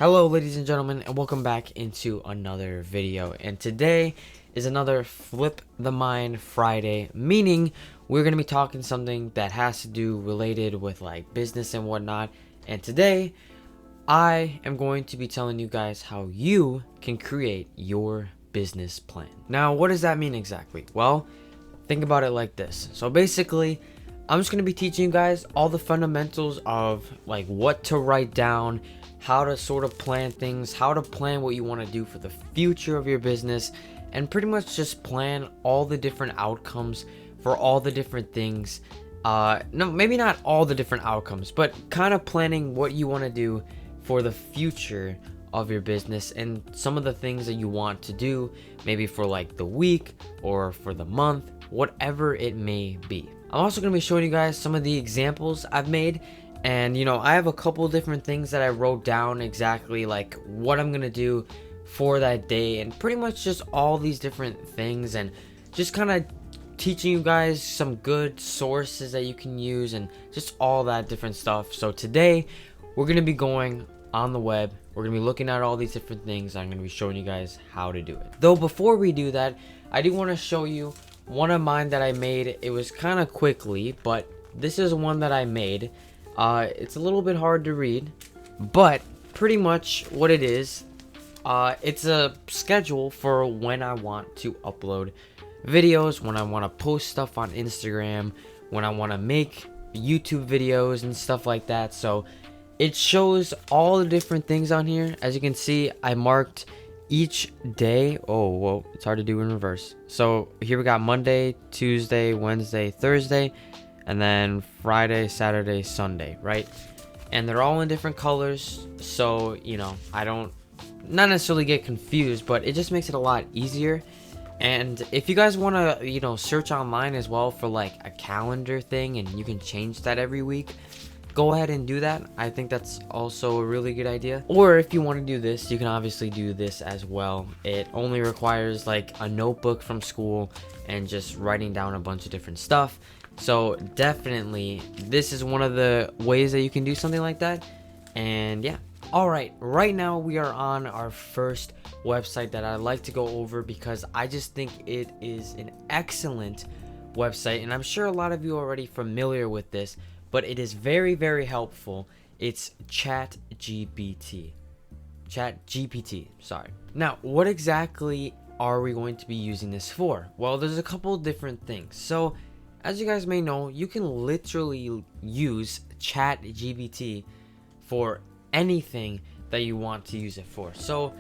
Hello ladies and gentlemen, and welcome back into another video. And today is another Flip the Mind Friday, meaning we're going to be talking something that has to do related with like business and whatnot. And today I am going to be telling you guys how you can create your business plan. Now, what does that mean exactly? Well, think about it like this. So basically, I'm just going to be teaching you guys all the fundamentals of like what to write down, how to sort of plan things, how to plan what you want to do for the future of your business, and pretty much just plan all the different outcomes for all the different things. No, maybe not all the different outcomes, but kind of planning what you want to do for the future of your business and some of the things that you want to do, maybe for like the week or for the month, whatever it may be. I'm also going to be showing you guys some of the examples I've made, and I have a couple different things that I wrote down exactly like what I'm going to do for that day, and pretty much just all these different things, and just kind of teaching you guys some good sources that you can use and just all that different stuff. So today we're going to be going on the web. We're going to be looking at all these different things. I'm going to be showing you guys how to do it. Though before we do that, I do want to show you one of mine that I made. It was kind of quickly, but this is one that I made. It's a little bit hard to read, but pretty much what it is, it's a schedule for when I want to upload videos, when I want to post stuff on Instagram, when I want to make YouTube videos and stuff like that. So it shows all the different things on here. As you can see, I marked each day. Oh, whoa, it's hard to do in reverse. So here we got Monday, Tuesday, Wednesday, Thursday, and then Friday, Saturday, Sunday, right? And they're all in different colors, so I don't not necessarily get confused, but it just makes it a lot easier. And if you guys want to search online as well for like a calendar thing, and you can change that every week, go ahead and do that. I think that's also a really good idea. Or if you want to do this, you can obviously do this as well. It only requires like a notebook from school and just writing down a bunch of different stuff. So definitely this is one of the ways that you can do something like that. And yeah. Alright, right now we are on our first website that I like to go over because I just think it is an excellent website, and I'm sure a lot of you are already familiar with this, but it is very, very helpful. It's ChatGPT. Sorry. Now, what exactly are we going to be using this for? Well, there's a couple different things. So, as you guys may know, you can literally use ChatGPT for anything that you want to use it for. So,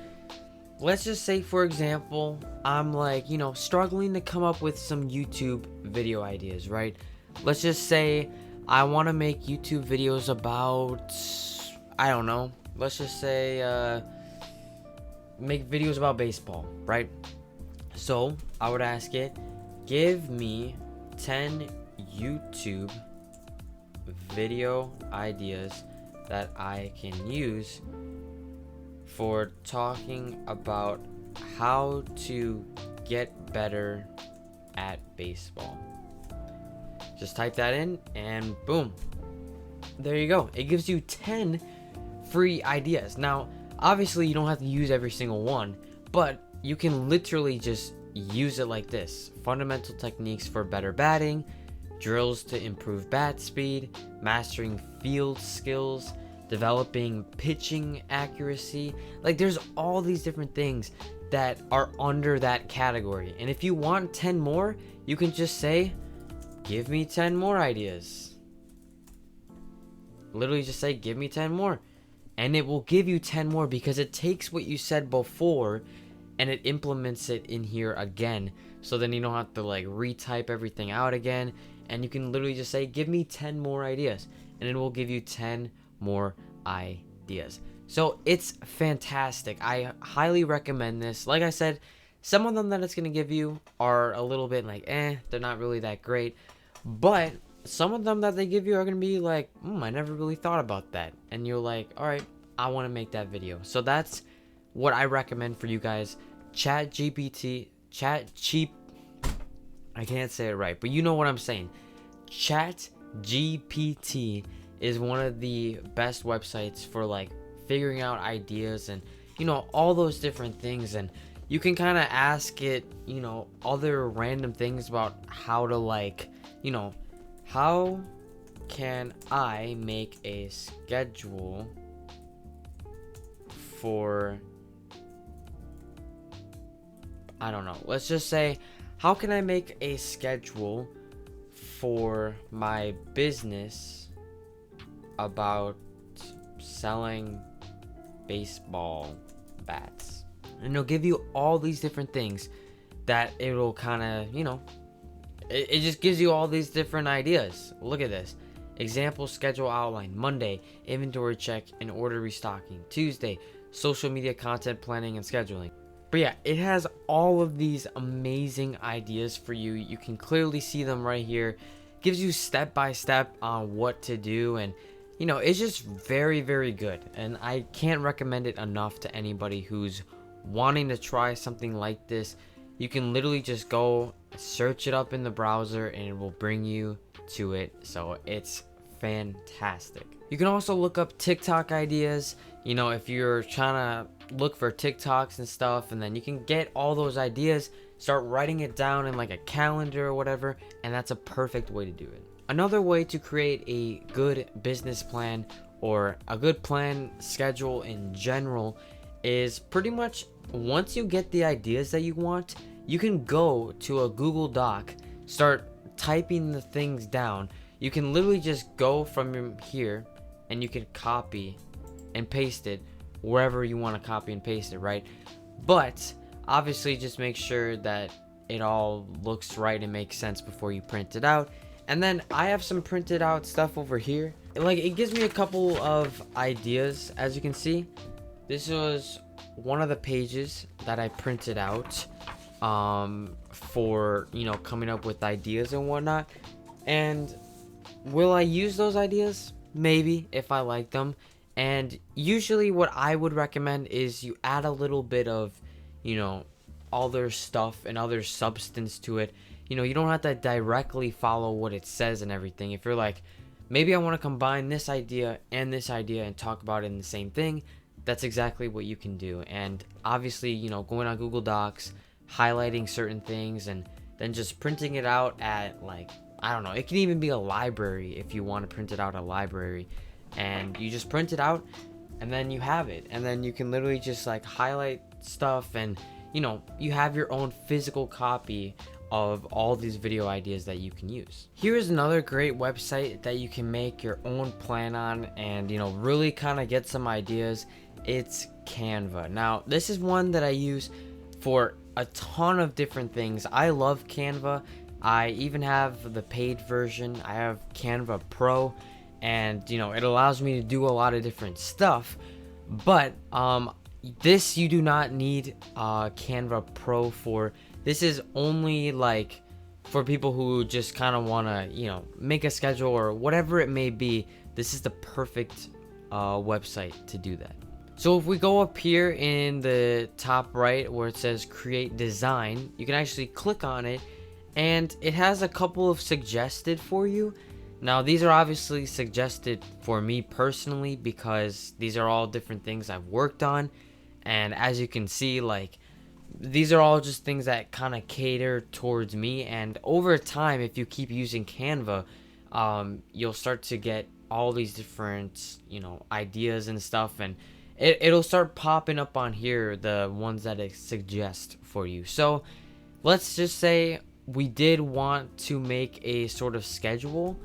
let's just say, for example, I'm like, struggling to come up with some YouTube video ideas, right? Let's just say I want to make YouTube videos about, I don't know, let's just say, make videos about baseball, right? So I would ask it, give me 10 YouTube video ideas that I can use for talking about how to get better at baseball. Just type that in and boom, there you go. It gives you 10 free ideas. Now, obviously you don't have to use every single one, but you can literally just use it like this. Fundamental techniques for better batting, drills to improve bat speed, mastering field skills, developing pitching accuracy. Like, there's all these different things that are under that category. And if you want 10 more, you can just say, give me 10 more ideas. Literally just say, give me 10 more. And it will give you 10 more because it takes what you said before and it implements it in here again. So then you don't have to like retype everything out again. And you can literally just say, give me 10 more ideas. And it will give you 10 more ideas. So it's fantastic. I highly recommend this. Like I said, some of them that it's going to give you are a little bit like, they're not really that great. But some of them that they give you are going to be like, I never really thought about that. And you're like, all right, I want to make that video. So that's what I recommend for you guys. ChatGPT, I can't say it right, but you know what I'm saying. ChatGPT is one of the best websites for like figuring out ideas and, you know, all those different things. And you can kind of ask it, you know, other random things about how to, like, you know, how can I make a schedule for, I don't know, let's just say, how can I make a schedule for my business about selling baseball bats? And it'll give you all these different things that it'll kind of, you know, it just gives you all these different ideas. Look at this. Example schedule outline. Monday, inventory check and order restocking. Tuesday, social media content planning and scheduling. But yeah, it has all of these amazing ideas for you. You can clearly see them right here. Gives you step by step on what to do, and you know, it's just very, very good. And I can't recommend it enough to anybody who's wanting to try something like this. You can literally just go search it up in the browser and it will bring you to it. So it's fantastic. You can also look up TikTok ideas, you know, if you're trying to look for TikToks and stuff, and then you can get all those ideas, start writing it down in like a calendar or whatever, and that's a perfect way to do it. Another way to create a good business plan or a good plan schedule in general is pretty much once you get the ideas that you want, you can go to a Google Doc, start typing the things down. You can literally just go from here and you can copy and paste it wherever you want to copy and paste it, right? But obviously just make sure that it all looks right and makes sense before you print it out. And then I have some printed out stuff over here. Like, it gives me a couple of ideas. As you can see, this was one of the pages that I printed out for, you know, coming up with ideas and whatnot. And will I use those ideas? Maybe, if I like them. And usually what I would recommend is you add a little bit of, you know, other stuff and other substance to it. You know, you don't have to directly follow what it says and everything. If you're like, maybe I want to combine this idea and talk about it in the same thing, that's exactly what you can do. And obviously, you know, going on Google Docs, highlighting certain things, and then just printing it out at, like, I don't know, it can even be a library if you want to print it out at a library. And you just print it out and then you have it. And then you can literally just like highlight stuff, and you know, you have your own physical copy of all these video ideas that you can use. Here is another great website that you can make your own plan on and, you know, really kind of get some ideas. It's Canva. Now, this is one that I use for a ton of different things. I love Canva. I even have the paid version. I have Canva Pro, and you know, it allows me to do a lot of different stuff. But this you do not need Canva Pro for. This is only like for people who just kind of want to, you know, make a schedule or whatever it may be. This is the perfect website to do that. So if we go up here in the top right where it says create design, you can actually click on it, and it has a couple of suggested for you. Now, these are obviously suggested for me personally because these are all different things I've worked on. And as you can see, like, these are all just things that kind of cater towards me. And over time, if you keep using Canva, you'll start to get all these different, you know, ideas and stuff. And it'll start popping up on here, the ones that it suggests for you. So let's just say we did want to make a sort of schedule.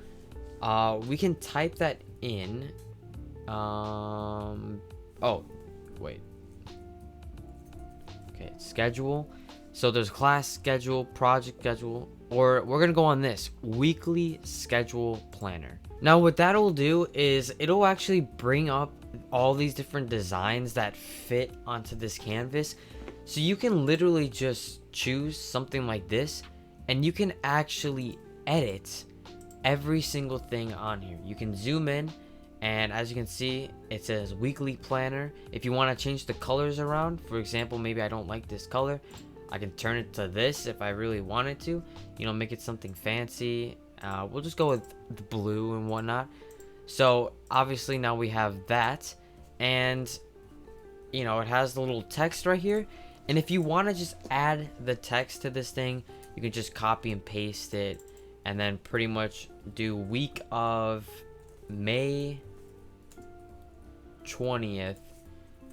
We can type that in. Oh, wait. Okay, schedule. So there's class schedule, project schedule, or we're gonna go on this weekly schedule planner. Now what that'll do is it'll actually bring up all these different designs that fit onto this canvas. So you can literally just choose something like this, and you can actually edit every single thing on here. You can zoom in, and as you can see, it says weekly planner. If you want to change the colors around, for example, maybe I don't like this color, I can turn it to this if I really wanted to, you know, make it something fancy. We'll just go with the blue and whatnot. So obviously now we have that, and it has the little text right here. And if you want to just add the text to this thing, you can just copy and paste it, and then pretty much do week of May 20th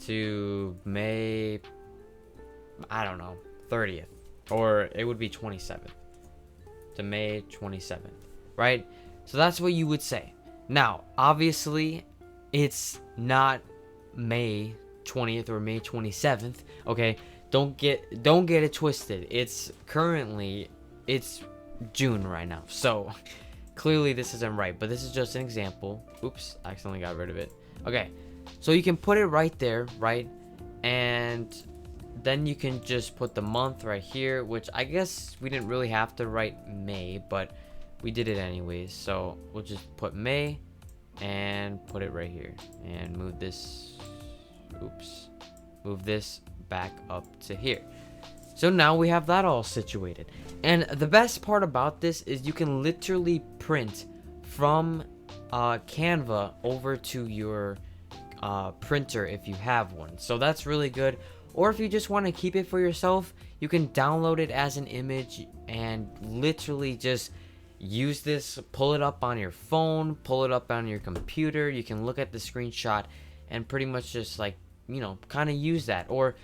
to May, I don't know, 30th, or it would be 27th to May 27th, right? So that's what you would say. Now, obviously, it's not May 20th or May 27th, okay? Don't get it twisted. It's June right now. So, clearly this isn't right, but this is just an example. Oops, I accidentally got rid of it. Okay. So you can put it right there, right? And then you can just put the month right here, which I guess we didn't really have to write May, but we did it anyways. So we'll just put May and put it right here and move this back up to here. So now we have that all situated. And the best part about this is you can literally print from Canva over to your printer if you have one. So that's really good. Or if you just want to keep it for yourself, you can download it as an image and literally just use this, pull it up on your phone, pull it up on your computer. You can look at the screenshot and pretty much just like, kind of use that, or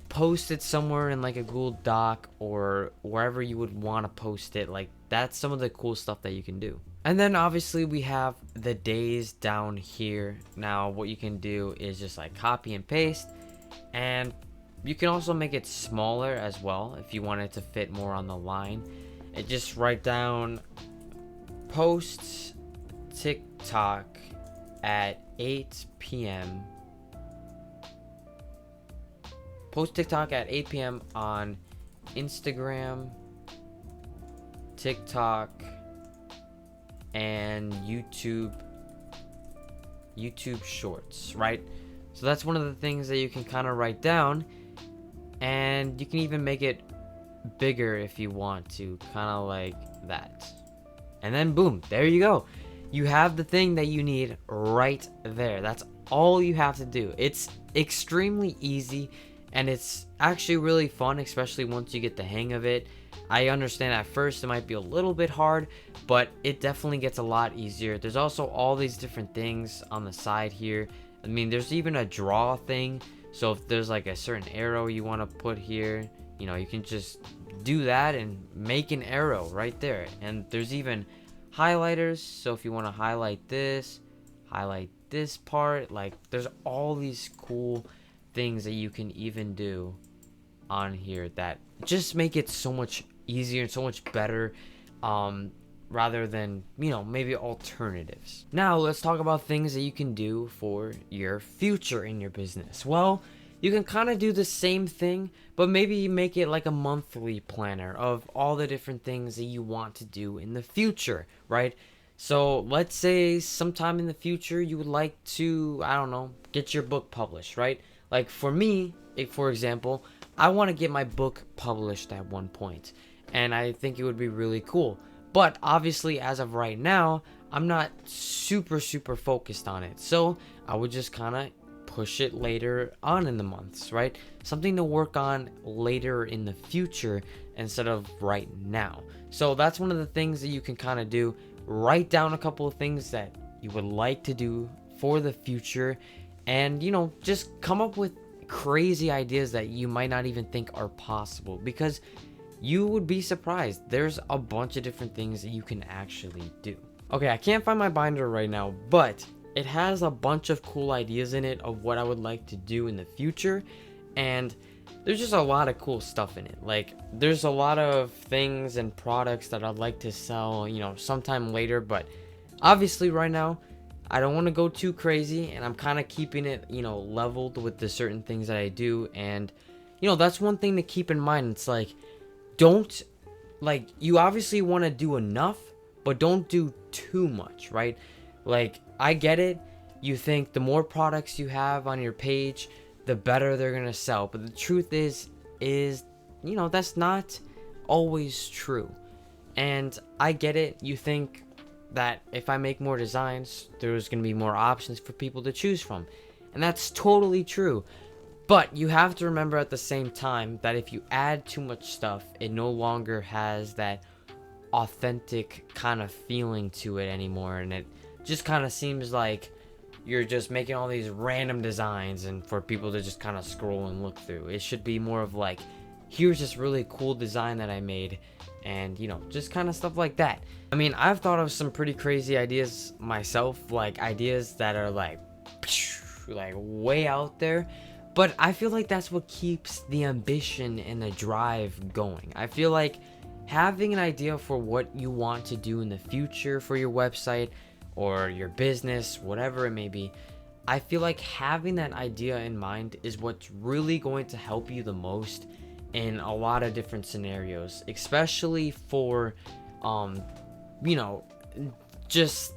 post it somewhere in like a Google Doc or wherever you would want to post it. Like, that's some of the cool stuff that you can do. And then obviously we have the days down here. Now what you can do is just like copy and paste, and you can also make it smaller as well if you want it to fit more on the line. And just write down post TikTok at 8 p.m. Post TikTok at 8 p.m. on Instagram, TikTok, and YouTube Shorts, right? So that's one of the things that you can kind of write down, and you can even make it bigger if you want to, kind of like that. And then boom, there you go. You have the thing that you need right there. That's all you have to do. It's extremely easy, and it's actually really fun, especially once you get the hang of it. I understand at first it might be a little bit hard, but it definitely gets a lot easier. There's also all these different things on the side here. I mean, there's even a draw thing. So if there's like a certain arrow you want to put here, you can just do that and make an arrow right there. And there's even highlighters. So if you want to highlight this part, like there's all these cool things that you can even do on here that just make it so much easier and so much better, rather than maybe alternatives. Now let's talk about things that you can do for your future in your business. Well, you can kind of do the same thing, but maybe make it like a monthly planner of all the different things that you want to do in the future, right? So let's say sometime in the future you would like to, I don't know, get your book published, right? Like for me, for example, I want to get my book published at one point, and I think it would be really cool. But obviously, as of right now, I'm not super focused on it. So I would just kind of push it later on in the months, right? Something to work on later in the future instead of right now. So that's one of the things that you can kind of do. Write down a couple of things that you would like to do for the future, and just come up with crazy ideas that you might not even think are possible, because you would be surprised. There's a bunch of different things that you can actually do. Okay, I can't find my binder right now, but it has a bunch of cool ideas in it of what I would like to do in the future, and there's just a lot of cool stuff in it. Like, there's a lot of things and products that I'd like to sell, sometime later, but obviously right now I don't want to go too crazy, and I'm kind of keeping it, leveled with the certain things that I do. And, that's one thing to keep in mind. It's like, you obviously want to do enough, but don't do too much, right? Like, I get it. You think the more products you have on your page, the better they're going to sell. But the truth is, that's not always true. And I get it. You think that if I make more designs, there's going to be more options for people to choose from. And that's totally true. But you have to remember at the same time that if you add too much stuff, it no longer has that authentic kind of feeling to it anymore, and it just kind of seems like you're just making all these random designs and for people to just kind of scroll and look through. It should be more of like, here's this really cool design that I made, and you know, just kind of stuff like that. I mean, I've thought of some pretty crazy ideas myself, like ideas that are like way out there, but I feel like that's what keeps the ambition and the drive going. I feel like having an idea for what you want to do in the future for your website or your business, whatever it may be, I feel like having that idea in mind is what's really going to help you the most in a lot of different scenarios, especially for you know, just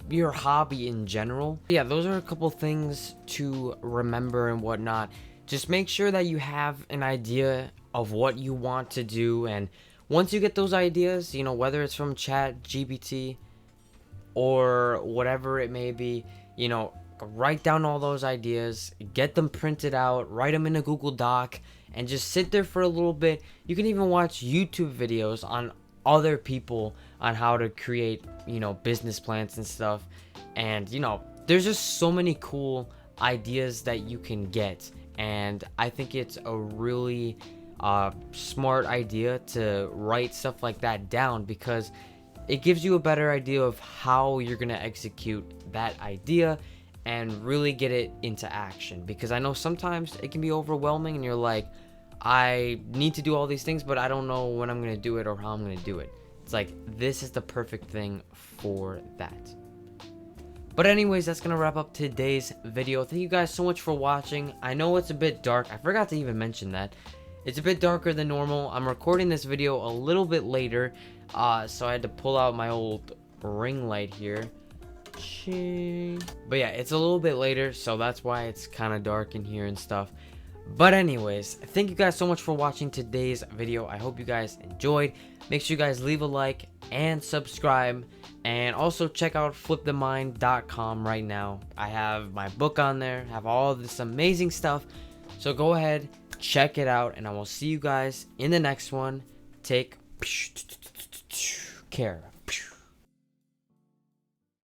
your hobby in general. Yeah, those are a couple things to remember and whatnot. Just make sure that you have an idea of what you want to do, and once you get those ideas, you know, whether it's from ChatGPT or whatever it may be, you know, write down all those ideas, get them printed out, write them in a Google Doc, and just sit there for a little bit. You can even watch YouTube videos on other people on how to create, you know, business plans and stuff. And, you know, there's just so many cool ideas that you can get. And I think it's a really smart idea to write stuff like that down, because it gives you a better idea of how you're going to execute that idea and really get it into action. Because I know sometimes it can be overwhelming and you're like, I need to do all these things, but I don't know when I'm going to do it or how I'm going to do it. It's like, this is the perfect thing for that. But anyways, that's going to wrap up today's video. Thank you guys so much for watching. I know it's a bit dark. I forgot to even mention that. It's a bit darker than normal. I'm recording this video a little bit later, so I had to pull out my old ring light here. But yeah, it's a little bit later, so that's why it's kind of dark in here and stuff. But anyways, thank you guys so much for watching today's video. I hope you guys enjoyed. Make sure you guys leave a like and subscribe, and also check out flipthemind.com right now. I have my book on there, have all of this amazing stuff, so go ahead, check it out, and I will see you guys in the next one. Take care.